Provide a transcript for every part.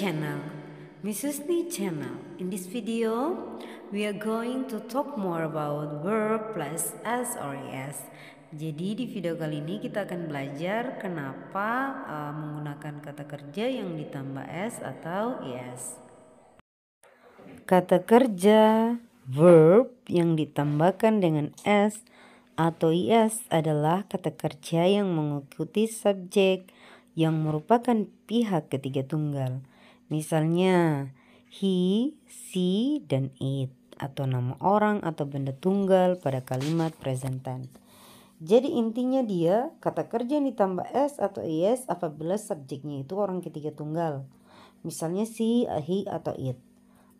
channel, Mrs. Ni channel. In this video, we are going to talk more about verb plus s or es. Jadi di video kali ini kita akan belajar kenapa menggunakan kata kerja yang ditambah s atau es. Kata kerja verb yang ditambahkan dengan s atau is adalah kata kerja yang mengikuti subjek yang merupakan pihak ketiga tunggal. Misalnya he, she, dan it, atau nama orang atau benda tunggal pada kalimat present tense. Jadi intinya dia kata kerja yang ditambah s atau is apabila subjeknya itu orang ketiga tunggal. Misalnya she, he, atau it.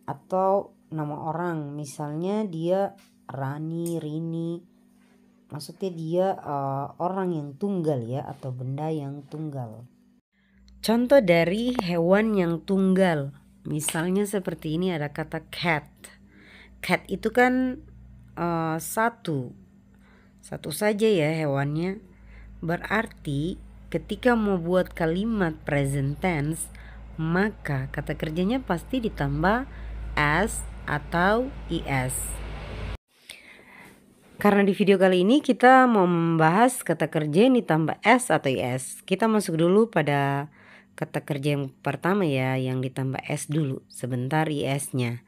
Atau nama orang, misalnya dia Rani, Rini. Maksudnya dia orang yang tunggal ya, atau benda yang tunggal. Contoh dari hewan yang tunggal, misalnya seperti ini ada kata cat. Cat itu kan satu saja ya hewannya. Berarti ketika mau buat kalimat present tense, maka kata kerjanya pasti ditambah s atau is. Karena di video kali ini kita mau membahas kata kerja yang ditambah s atau is. Kita masuk dulu pada kata kerja yang pertama ya, yang ditambah s dulu. Sebentar is-nya.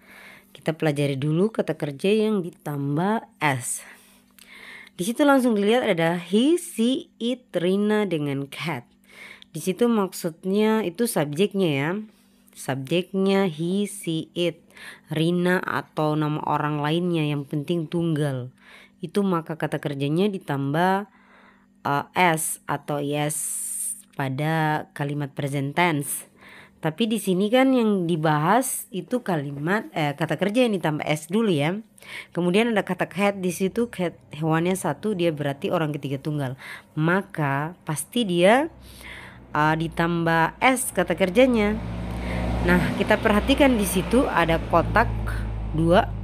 Kita pelajari dulu kata kerja yang ditambah s. Di situ langsung dilihat ada he, she, it, Rina dengan cat. Di situ maksudnya itu subjeknya ya. Subjeknya he, she, it, Rina atau nama orang lainnya yang penting tunggal. Itu maka kata kerjanya ditambah s atau is pada kalimat present tense. Tapi di sini kan yang dibahas itu kalimat kata kerja yang ditambah s dulu ya. Kemudian ada kata cat, di situ cat hewannya satu, dia berarti orang ketiga tunggal. Maka pasti dia ditambah s kata kerjanya. Nah, kita perhatikan di situ ada kotak 2.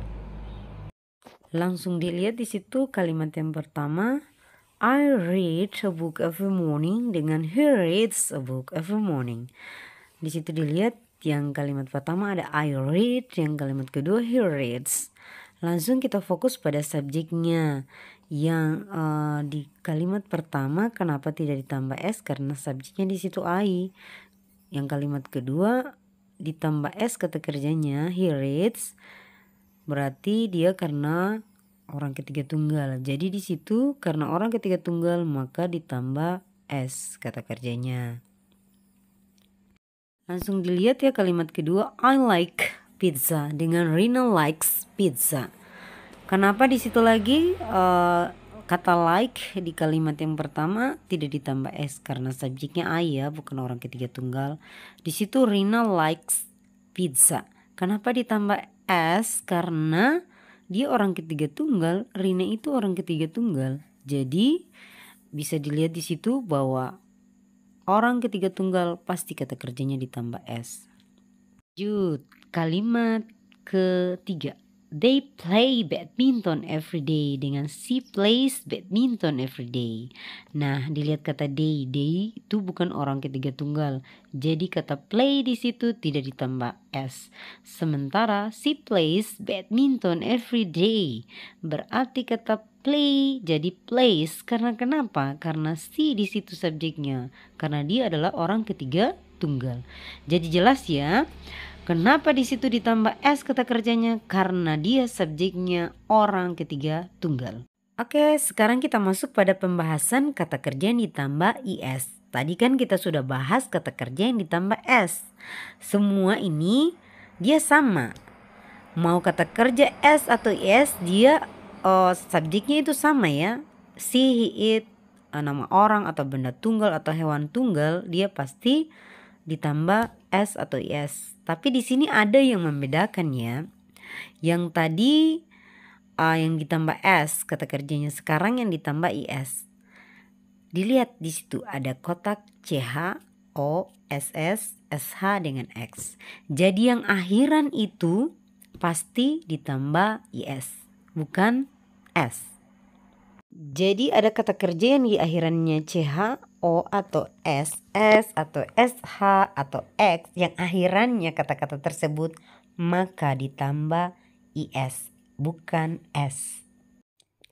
Langsung dilihat di situ kalimat yang pertama, I read a book every morning dengan he reads a book every morning. Di situ dilihat yang kalimat pertama ada I read, yang kalimat kedua he reads. Langsung kita fokus pada subjeknya. Yang di kalimat pertama kenapa tidak ditambah s, karena subjeknya di situ I. Yang kalimat kedua ditambah s kata kerjanya he reads. Berarti dia karena orang ketiga tunggal. Jadi di situ karena orang ketiga tunggal maka ditambah s kata kerjanya. Langsung dilihat ya kalimat kedua, I like pizza dengan Rina likes pizza. Kenapa di situ lagi kata like di kalimat yang pertama tidak ditambah s, karena subjeknya I ya, bukan orang ketiga tunggal. Di situ Rina likes pizza. Kenapa ditambah s? Karena dia orang ketiga tunggal, Rina itu orang ketiga tunggal. Jadi bisa dilihat di situ bahwa orang ketiga tunggal pasti kata kerjanya ditambah s. Lanjut kalimat ketiga. They play badminton every day dengan she plays badminton every day. Nah, dilihat kata they itu bukan orang ketiga tunggal. Jadi kata play di situ tidak ditambah s. Sementara she plays badminton every day. Berarti kata play jadi plays karena kenapa? Karena she di situ subjeknya. Karena dia adalah orang ketiga tunggal. Jadi jelas ya. Kenapa di situ ditambah s kata kerjanya? Karena dia subjeknya orang ketiga tunggal. Oke, sekarang kita masuk pada pembahasan kata kerja yang ditambah is. Tadi kan kita sudah bahas kata kerja yang ditambah s. Semua ini dia sama. Mau kata kerja s atau is, dia subjeknya itu sama ya. She, he, it, nama orang atau benda tunggal atau hewan tunggal, dia pasti ditambah s atau is. Tapi di sini ada yang membedakan ya. Yang tadi yang ditambah s kata kerjanya, sekarang yang ditambah is. Dilihat di situ ada kotak ch, o, ss, sh dengan x. Jadi yang akhiran itu pasti ditambah is, bukan s. Jadi ada kata kerja yang di akhirannya ch, O atau SS atau SH atau X yang akhirannya kata-kata tersebut, maka ditambah IS, bukan S.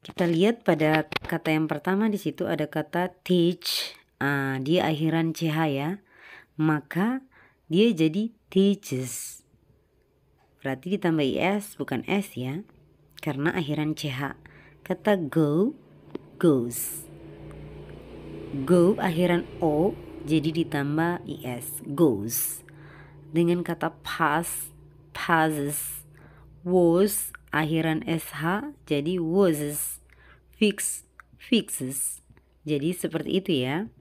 Kita lihat pada kata yang pertama di situ ada kata teach, dia akhiran CH ya, maka dia jadi teaches. Berarti ditambah IS bukan S ya, karena akhiran CH. Kata go, goes. Go akhiran O, jadi ditambah IS, goes. Dengan kata pass, passes. Was akhiran SH jadi wasses. Fix, fixes. Jadi seperti itu ya.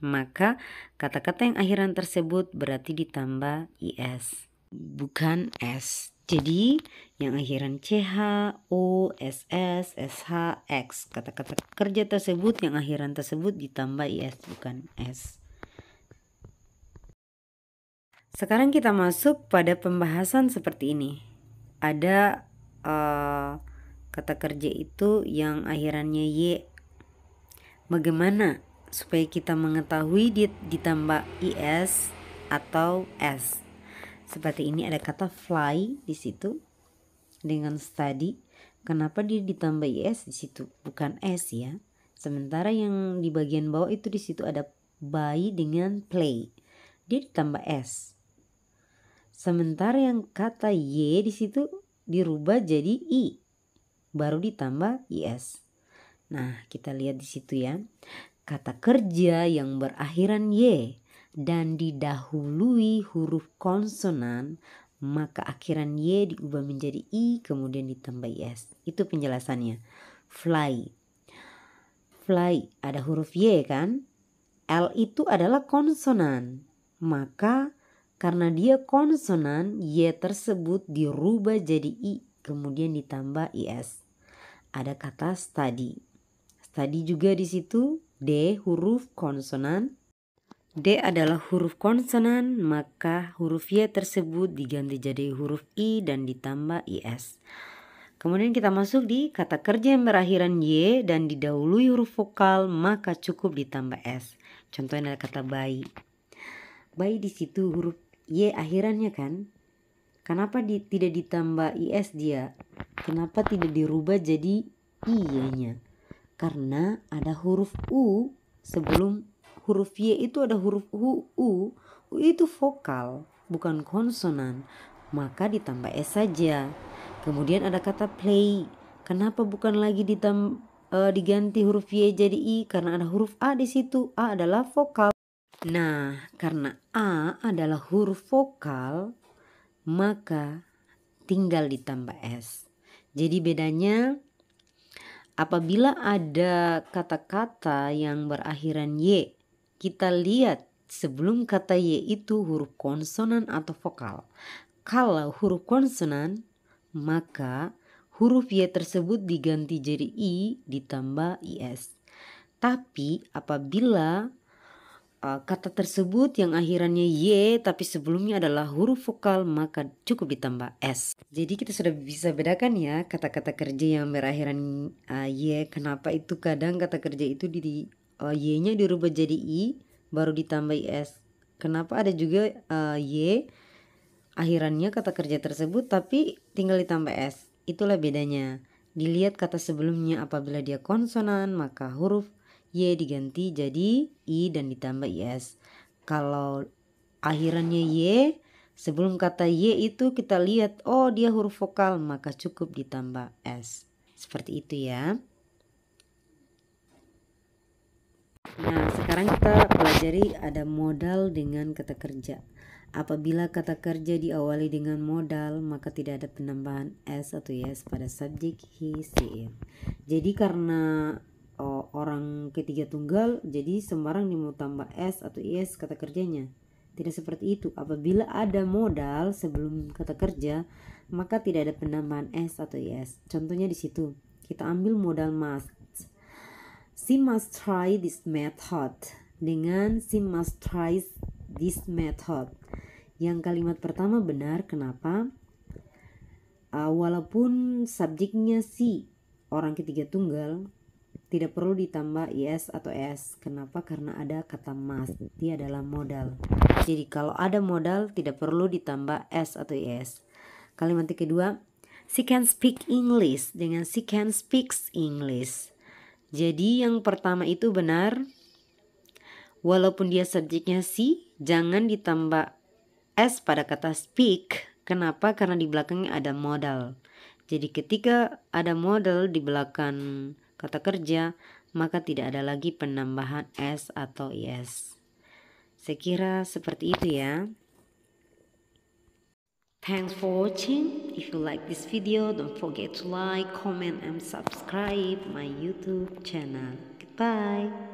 Maka kata-kata yang akhiran tersebut berarti ditambah IS, bukan S. Jadi yang akhiran CH, O, SS, SH, X, kata-kata kerja tersebut yang akhiran tersebut ditambah IS, bukan S. Sekarang kita masuk pada pembahasan seperti ini. Ada kata kerja itu yang akhirannya Y. Bagaimana supaya kita mengetahui ditambah IS atau S? Seperti ini ada kata fly di situ dengan study. Kenapa dia ditambah IS di situ, bukan S ya? Sementara yang di bagian bawah itu di situ ada buy dengan play. Dia ditambah S. Sementara yang kata Y di situ dirubah jadi I, baru ditambah IS. Nah, kita lihat di situ ya. Kata kerja yang berakhiran Y dan didahului huruf konsonan, maka akhiran Y diubah menjadi I kemudian ditambah IS. Itu penjelasannya. Fly. Fly ada huruf Y kan? L itu adalah konsonan. Maka karena dia konsonan, Y tersebut dirubah jadi I kemudian ditambah IS. Ada kata study. Study juga di situ D huruf konsonan. D adalah huruf konsonan, maka huruf Y tersebut diganti jadi huruf I dan ditambah IS. Kemudian kita masuk di kata kerja yang berakhiran Y dan didahului huruf vokal, maka cukup ditambah S. Contohnya adalah kata bayi. Bayi di situ huruf Y akhirannya kan? Kenapa tidak ditambah IS dia? Kenapa tidak dirubah jadi I-nya? Karena ada huruf U sebelum huruf Y itu ada huruf U. U itu vokal, bukan konsonan. Maka ditambah S saja. Kemudian ada kata play. Kenapa bukan lagi diganti huruf Y jadi I? Karena ada huruf A di situ. A adalah vokal. Nah, karena A adalah huruf vokal, maka tinggal ditambah S. Jadi bedanya apabila ada kata-kata yang berakhiran Y, kita lihat sebelum kata Y itu huruf konsonan atau vokal. Kalau huruf konsonan, maka huruf Y tersebut diganti jadi I ditambah IS. Tapi apabila kata tersebut yang akhirannya Y tapi sebelumnya adalah huruf vokal, maka cukup ditambah S. Jadi kita sudah bisa bedakan ya kata-kata kerja yang berakhiran Y. Kenapa itu kadang kata kerja itu Y-nya dirubah jadi I baru ditambah IS. Kenapa ada juga Y akhirannya kata kerja tersebut tapi tinggal ditambah S. Itulah bedanya. Dilihat kata sebelumnya, apabila dia konsonan maka huruf Y diganti jadi I dan ditambah IS. Kalau akhirannya Y, sebelum kata Y itu kita lihat, oh dia huruf vokal, maka cukup ditambah S. Seperti itu ya. Nah, sekarang kita pelajari ada modal dengan kata kerja. Apabila kata kerja diawali dengan modal, maka tidak ada penambahan S atau YS pada subjek he, she, it. Jadi karena orang ketiga tunggal, jadi sembarang mau tambah S atau IS kata kerjanya. Tidak seperti itu. Apabila ada modal sebelum kata kerja, maka tidak ada penambahan S atau IS. Contohnya di situ. Kita ambil modal must. She must try this method dengan she must try this method. Yang kalimat pertama benar. Kenapa? Walaupun subjeknya si orang ketiga tunggal, tidak perlu ditambah is atau s. Kenapa? Karena ada kata must, dia adalah modal. Jadi kalau ada modal tidak perlu ditambah s atau is. Kalimat yang kedua, she can speak English dengan she can speaks English. Jadi yang pertama itu benar, walaupun dia subjeknya she, jangan ditambah s pada kata speak. Kenapa? Karena di belakangnya ada modal. Jadi ketika ada modal di belakang kata kerja, maka tidak ada lagi penambahan s atau is. Saya kira seperti itu ya. Thanks for watching. If you like this video, don't forget to like, comment, and subscribe my YouTube channel. Goodbye.